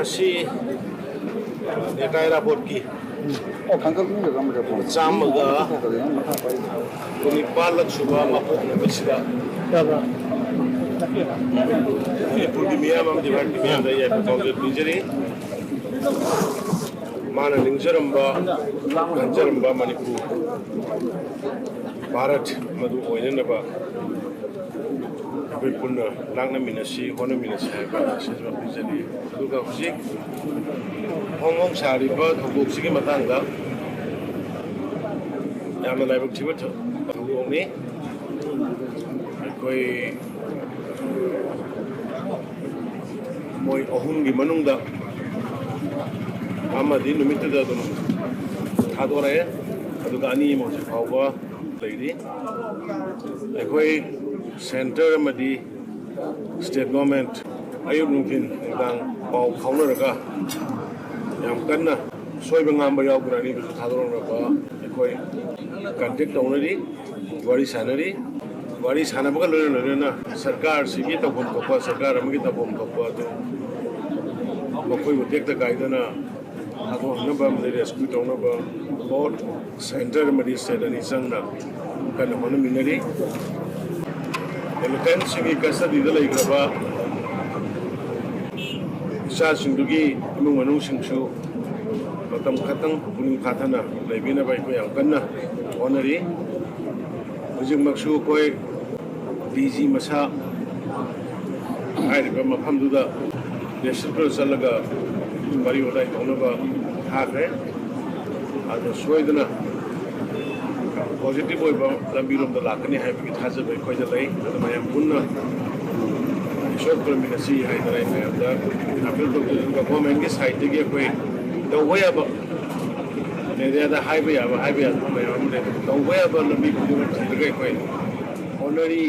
Masih daerah Bodki. Samaga Kunipalak Suba Mapok Nabisda. Pudimia Mam Divania Daya Pakogat Bijari Mana Linjaramba Ganjaramba Manipur Bharat Madu Oyanaba Puna Langna Minasi, Hona Minasi, Sisma Bijari, Luka Husik, Hong Kong Sariba, Hubsiki Matanga, Yamala Tibet, Huboni, Koi Moi Ohungi Manunda, Amadi, Numita, Hadore, Adugani, Mosikawa, Lady, Koi. Center Amadi state government ayub mungkin tentang pau khawna raga yam kanna soiba ngamba yawgrani bi thadorong raba ekoi contact tawnari wari sanabaga lorena sarkar sigi tabom thokpa sarkar amagi tabom thokpa to Meoi Animak Tekta Kaidana ado namba amde rescue tawnaba board center Amadi state ani sangna kanna hona minari Elekan singi kasadi dalai graba sa sindugi imung manung singsu matam khatang puning khathana laibina bai ko yang kanna honari hujing maksu koi biji masa ai ba mafam duda desipro salaga bari odai tonaba hakre ado soidana positive boy lambirom da lakani hai bi thaja bai khoi da lai da mayam punna short terminasi hai da lai mayam da apel to ga government ke side ge koi da waya ba ne da hai ba mayam da waya ba lambi ko ga koi honori